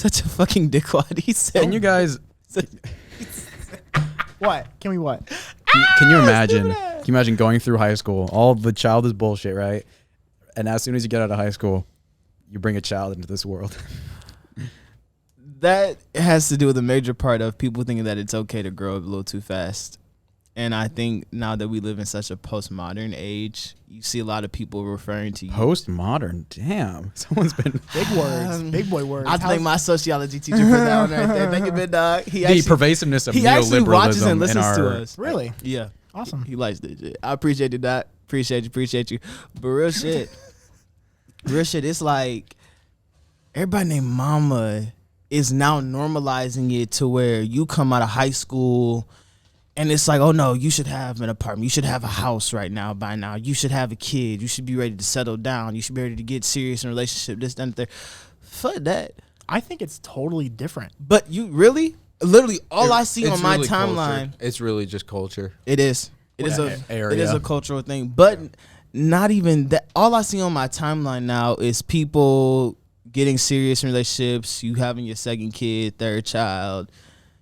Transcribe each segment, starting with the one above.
such a fucking dickwad. He said, Can you guys? What? Can we what? Can you imagine? Can you imagine going through high school? All the childish bullshit, right? And as soon as you get out of high school, you bring a child into this world. that has to do with a major part of people thinking that it's okay to grow up a little too fast. And I think now that we live in such a postmodern age, you see a lot of people referring to you. Postmodern? Damn. Someone's been... Big words. Big boy words. I thank my sociology teacher for that one right there. Thank you, big dog. The pervasiveness of he actually watches and neoliberalism in listens to our... us. Really? Yeah. Awesome. He likes this shit. I appreciate you, Doc. Appreciate you. But real shit. It's like everybody named Mama is now normalizing it to where you come out of high school and it's like, oh no, you should have an apartment. You should have a house right now by now. You should have a kid. You should be ready to settle down. You should be ready to get serious in a relationship, this, that, and there. Fuck that. I think it's totally different. But you really? Literally all I see on my really timeline. Culture. It's really just culture. It is. It is a cultural thing. But not even that. All I see on my timeline now is people getting serious in relationships, you having your second kid, third child.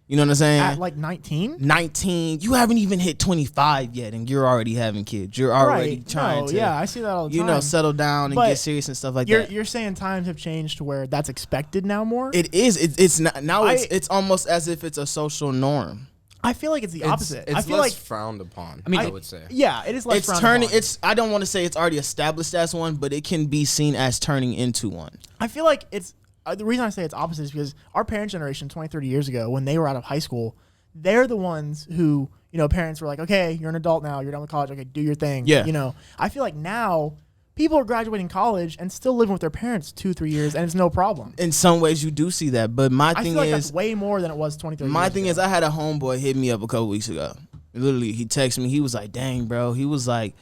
You know what I'm saying? At like 19? 19. You haven't even hit 25 yet, and you're already having kids. You're already trying to, yeah, I see that all the time. Settle down and get serious and stuff like that. You're saying times have changed to where that's expected now more? It is. It's not, now it's almost as if it's a social norm. I feel like it's the opposite. It's I feel less like frowned upon. I would say. Yeah, it is less frowned upon. I don't want to say it's already established as one, but it can be seen as turning into one. I feel like it's the reason I say it's opposite is because our parents' generation 20, 30 years ago, when they were out of high school, they're the ones who, parents were like, okay, you're an adult now, you're done with college, okay, do your thing. Yeah. I feel like now people are graduating college and still living with their parents 2-3 years, and it's no problem. In some ways, you do see that, but I feel like that's way more than it was 20, 30 years ago. My thing is, I had a homeboy hit me up a couple weeks ago. Literally, he texted me. He was like, dang, bro. He was like,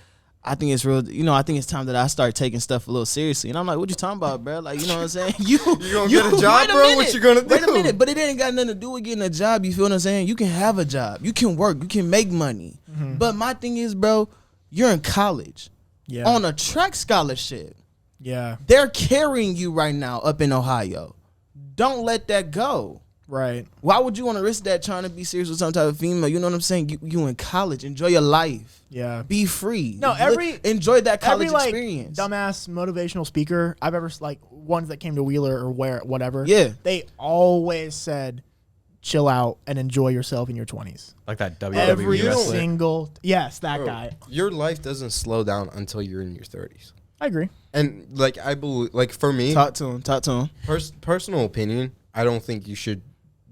I think it's real. I think it's time that I start taking stuff a little seriously. And I'm like, what you talking about, bro? Like, you know what I'm saying? You gonna get a job, bro? What you gonna do? Wait a minute. But it ain't got nothing to do with getting a job. You feel what I'm saying? You can have a job. You can work. You can make money. Mm-hmm. But my thing is, bro, you're in college. Yeah. On a track scholarship. Yeah. They're carrying you right now up in Ohio. Don't let that go. Right. Why would you want to risk that trying to be serious with some type of female? You know what I'm saying? You in college. Enjoy your life. Yeah. Be free. No, enjoy that college every, experience. Dumbass motivational speaker I've ever, ones that came to Wheeler or whatever. Yeah. They always said, chill out and enjoy yourself in your 20s. Like that WWE Every wrestler. single, yes, that guy. Your life doesn't slow down until you're in your 30s. I agree. And I believe, for me, Talk to him. Personal opinion, I don't think you should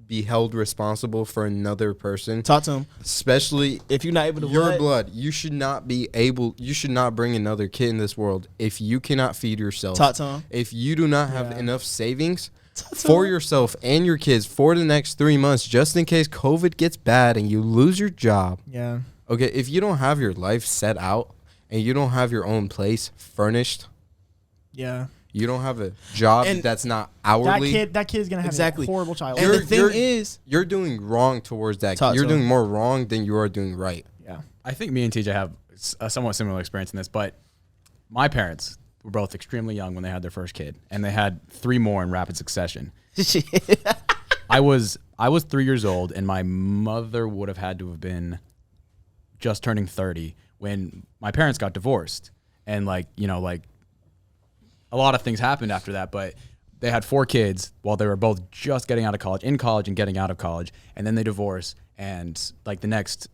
be held responsible for another person. Talk to him. Especially if you're not able to your blood. You should not bring another kid in this world if you cannot feed yourself. Talk to him. If you do not have enough savings for yourself and your kids for the next 3 months, just in case COVID gets bad and you lose your job. Yeah. Okay, if you don't have your life set out and you don't have your own place furnished. Yeah. You don't have a job that's not hourly. That kid's going to have a horrible childhood. And the thing is, you're doing wrong towards that kid. You're doing more wrong than you are doing right. Yeah. I think me and TJ have a somewhat similar experience in this, but my parents were both extremely young when they had their first kid, and they had 3 more in rapid succession. I was 3 years old, and my mother would have had to have been just turning 30 when my parents got divorced. And a lot of things happened after that, but they had 4 kids while they were both just getting out of college, in college and getting out of college, and then they divorced. And the next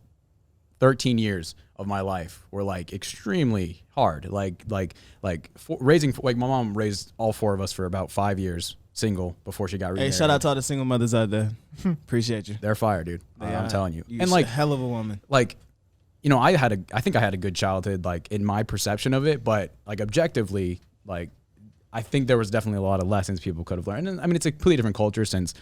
13 years of my life were extremely hard. Raising my mom raised all 4 of us for about 5 years single before she got remarried. Hey, shout out to all the single mothers out there. Appreciate you. They're fire, dude. I'm telling you. You're a hell of a woman. I think I had a good childhood, in my perception of it, but objectively, I think there was definitely a lot of lessons people could have learned. And I mean, it's a completely different culture since,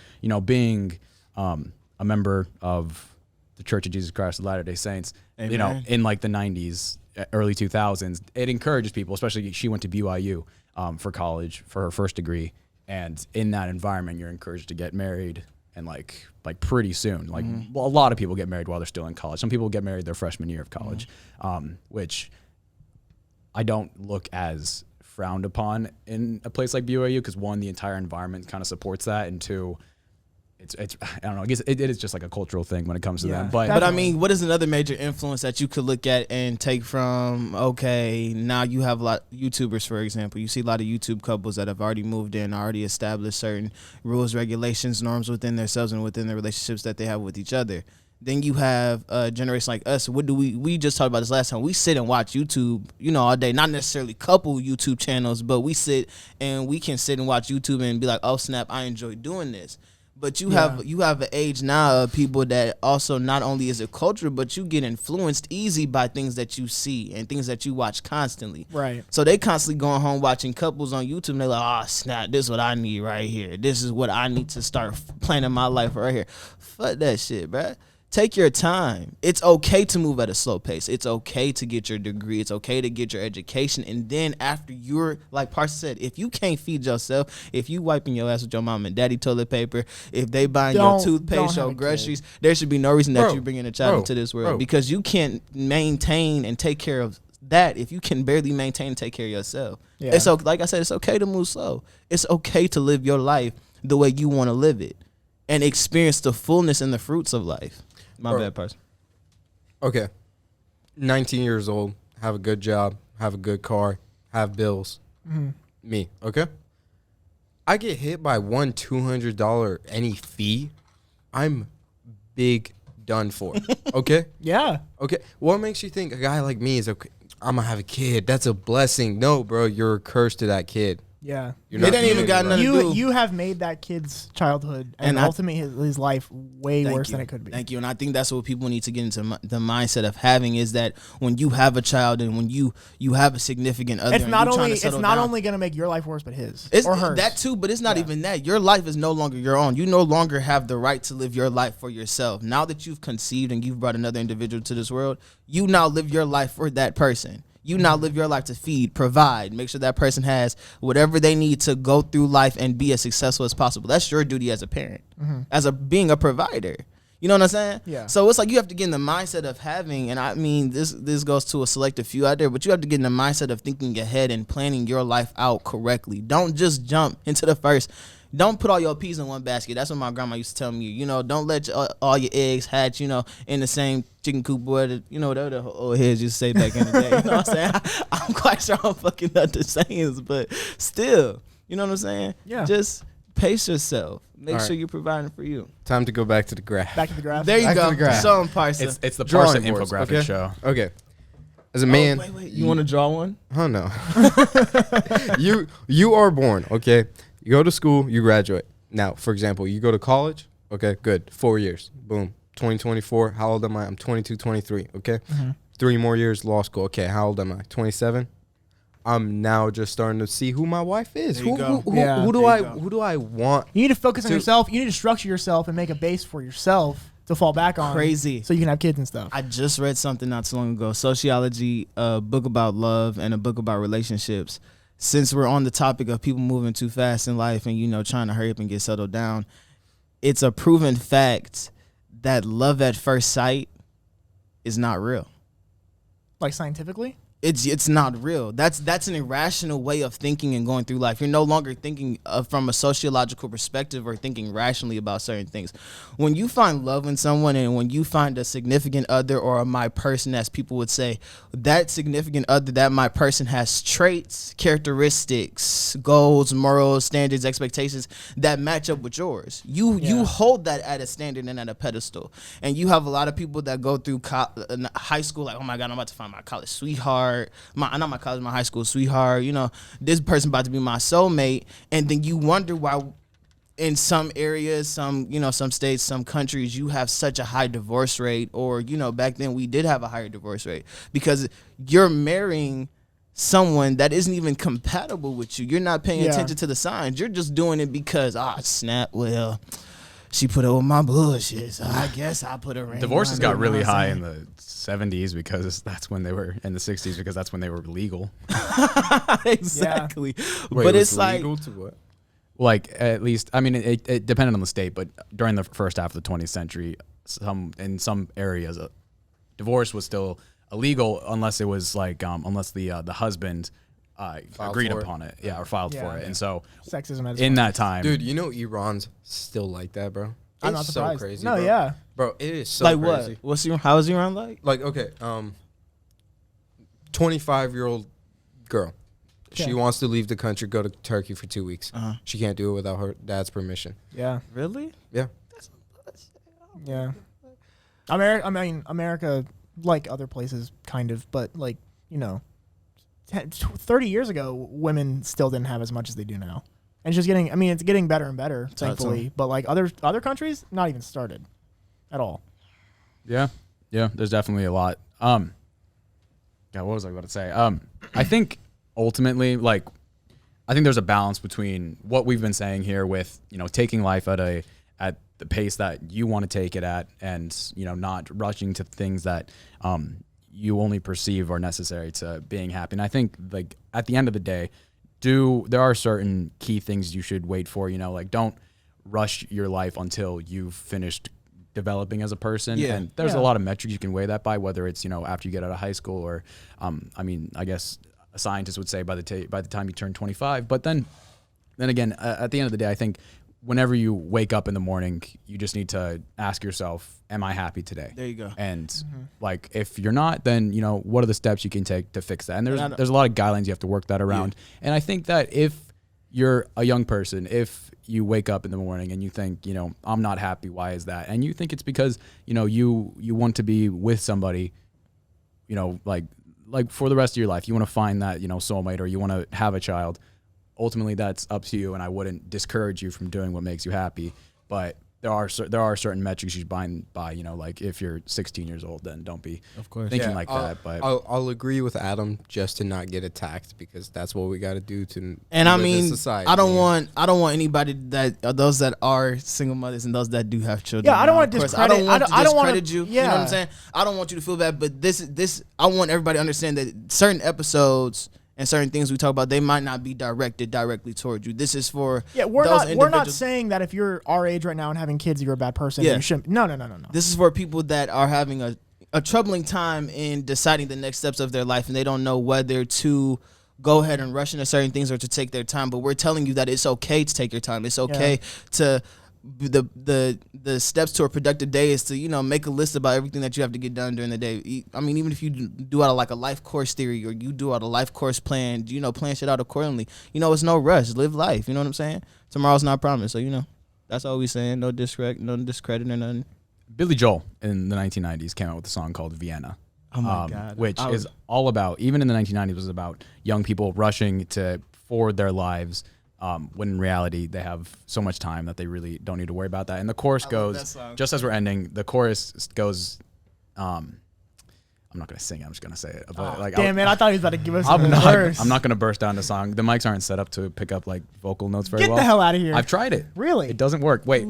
being a member of the Church of Jesus Christ of Latter-day Saints, Amen. In the 90s, early 2000s, it encourages people, especially she went to BYU for college for her first degree. And in that environment, you're encouraged to get married and pretty soon. A lot of people get married while they're still in college. Some people get married their freshman year of college, which I don't look as frowned upon in a place like BYU because one, the entire environment kind of supports that, and two, it's I don't know. I guess it is just like a cultural thing when it comes to them. But I mean, what is another major influence that you could look at and take from? Okay, now you have a lot YouTubers, for example. You see a lot of YouTube couples that have already moved in, already established certain rules, regulations, norms within themselves and within the relationships that they have with each other. Then you have a generation like us. What do we just talked about this last time. We sit and watch YouTube, all day. Not necessarily couple YouTube channels, but we sit and we can sit and watch YouTube and be like, oh snap, I enjoy doing this. But you have an age now of people that also not only is it culture, but you get influenced easy by things that you see and things that you watch constantly. Right. So they constantly going home watching couples on YouTube and they're like, oh snap, this is what I need right here. This is what I need to start planning my life right here. Fuck that shit, bruh. Take your time. It's okay to move at a slow pace. It's okay to get your degree. It's okay to get your education. And then after you're, like Parson said, if you can't feed yourself, if you wiping your ass with your mom and daddy toilet paper, if they buying your toothpaste, your groceries, there should be no reason that you bringing a child into this world because you can't maintain and take care of that if you can barely maintain and take care of yourself. Yeah. It's okay, like I said, it's okay to move slow. It's okay to live your life the way you want to live it and experience the fullness and the fruits of life. My bad, person. Okay. 19 years old, have a good job, have a good car, have bills. Mm-hmm. Me, okay? I get hit by one $200 any fee, I'm big done for. Okay? Yeah. Okay. What makes you think a guy like me is okay? I'm going to have a kid. That's a blessing. No, bro, you're a curse to that kid. Yeah. It ain't even got nothing to do. You have made that kid's childhood and ultimately his life way worse than it could be. Thank you. And I think that's what people need to get into the mindset of having is that when you have a child and when you have a significant other, it's not only going to make your life worse, but his or hers. That too, but it's not even that. Your life is no longer your own. You no longer have the right to live your life for yourself. Now that you've conceived and you've brought another individual to this world, you now live your life for that person. You now live your life to feed, provide, make sure that person has whatever they need to go through life and be as successful as possible. That's your duty as a parent, being a provider. You know what I'm saying? Yeah. So it's like you have to get in the mindset of having, and I mean, this goes to a selective few out there, but you have to get in the mindset of thinking ahead and planning your life out correctly. Don't just jump into the first. Don't put all your peas in one basket. That's what my grandma used to tell me. Don't let all your eggs hatch, in the same chicken coop, boy. Whatever the old heads used to say back in the day. You know what I'm saying? I'm quite sure I'm fucking up the sayings, but still, you know what I'm saying? Yeah. Just pace yourself. Make sure you're providing for you. Time to go back to the graph. Back to the graph. There you Back go. to the graph. Show 'em, Parson. It's the Drawing Parson boards, infographic okay? show. Okay. As a man. Wait. You want to draw one? Oh, no. You are born, okay? You go to school, you graduate. Now, for example, you go to college. Okay, good. 4 years. Boom. 2024. How old am I? I'm 22, 23. Okay. Mm-hmm. 3 more years law school. Okay. How old am I? 27. I'm now just starting to see who my wife is. Who do I want? You need to focus on yourself. You need to structure yourself and make a base for yourself to fall back on. Crazy. So you can have kids and stuff. I just read something not too long ago. Sociology, a book about love and a book about relationships. Since we're on the topic of people moving too fast in life and, trying to hurry up and get settled down, it's a proven fact that love at first sight is not real. Like scientifically? It's not real. That's an irrational way of thinking and going through life. You're no longer thinking from a sociological perspective or thinking rationally about certain things. When you find love in someone and when you find a significant other or a my person, as people would say, that significant other, that my person has traits, characteristics, goals, morals, standards, expectations that match up with yours. You hold that at a standard and at a pedestal. And you have a lot of people that go through high school like, oh my God, I'm about to find my college sweetheart. My high school sweetheart, this person about to be my soulmate, and then you wonder why in some areas, some states, some countries, you have such a high divorce rate, or back then we did have a higher divorce rate because you're marrying someone that isn't even compatible with you. You're not paying attention to the signs. You're just doing it because snap, well, she put up with my bullshit, so I guess I put a ring. Divorces got really high in the 70s because that's when they were in the 60s because that's when they were legal. Exactly. Wait, but it's legal like to what? Like at least, I mean, it depended on the state, but during the first half of the 20th century, in some areas, divorce was still illegal unless it was like unless the husband agreed for it. upon it, or filed Yeah. for it. And so Sexism as in well. that time, Dude, you know Iran's still like that, bro. I'm It's not surprised. So crazy, No, bro. yeah. Bro, it is so like crazy. what? How is Iran like? Like, okay, 25-year-old girl. Okay. She wants to leave the country, go to Turkey for 2 weeks. Uh-huh. She can't do it without her dad's permission. Yeah. Really? Yeah. Yeah. America, like other places, kind of, but like, 30 years ago, women still didn't have as much as they do now. And it's just it's getting better and better, thankfully. But like other countries, not even started at all. yeah, there's definitely a lot. What was I about to say? I think ultimately, like, I think there's a balance between what we've been saying here with, taking life at the pace that you want to take it at, and, not rushing to things that you only perceive are necessary to being happy. And I think, like, at the end of the day, there are certain key things you should wait for, like, don't rush your life until you've finished developing as a person. Yeah. And there's Yeah. a lot of metrics you can weigh that by, whether it's, after you get out of high school or, I guess a scientist would say by the time you turn 25. But then again, at the end of the day, I think whenever you wake up in the morning, you just need to ask yourself, am I happy today? There you go. And like, if you're not, then, what are the steps you can take to fix that? And there's a lot of guidelines you have to work that around. Yeah. And I think that if you're a young person, if you wake up in the morning and you think, I'm not happy, why is that? And you think it's because, you want to be with somebody, like for the rest of your life, you want to find that, soulmate, or you want to have a child. Ultimately, that's up to you, and I wouldn't discourage you from doing what makes you happy. But there are certain metrics you should bind by. Like, if you're 16 years old, then don't be thinking like that. But I'll agree with Adam just to not get attacked, because that's what we got to do to. And live in society. I don't want anybody those that are single mothers and those that do have children. Yeah, I don't want to Of course, discredit. I don't want to discredit you. Yeah. You know what I'm saying? I don't want you to feel bad, but this I want everybody to understand that certain episodes and certain things we talk about, they might not be directed directly towards you. This is for we're those not individuals. saying that if you're our age right now and having kids, you're a bad person. Yeah. You shouldn't. No. This is for people that are having a troubling time in deciding the next steps of their life, and they don't know whether to go ahead and rush into certain things or to take their time. But we're telling you that it's okay to take your time. It's okay to the steps to a productive day is to make a list about everything that you have to get done during the day. I mean, even if you do out of like a life course theory, or you do out a life course plan, plan shit out accordingly. It's no rush. Live life. You know what I'm saying? Tomorrow's not promised. So that's all we saying. No discredit or nothing. Billy Joel in the 1990s came out with a song called Vienna. Oh my God. Which is all about, even in the 1990s, was about young people rushing to forward their lives, when in reality they have so much time that they really don't need to worry about that. And the chorus goes, just as we're ending, the chorus goes, I'm not going to sing it, I'm just going to say it. But Damn it, I thought he was about to give us I'm a not, verse. I'm not going to burst down the song. The mics aren't set up to pick up like vocal notes very Get well. the hell out of here. I've tried it. Really? It doesn't work. Wait.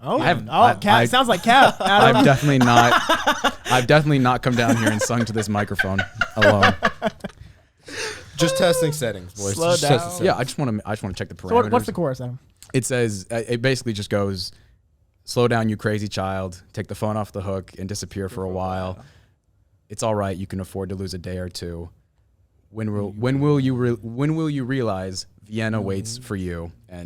Cap. Sounds like Cap. Adam. I've definitely not come down here and sung to this microphone alone. Just testing settings, boys. Slow Just down. testing settings. Yeah, I just want to check the parameters. So what's the chorus, Adam? It says, it basically just goes, slow down, you crazy child. Take the phone off the hook and disappear for a while. It's all right. You can afford to lose a day or two. When will you realize Vienna waits for you? And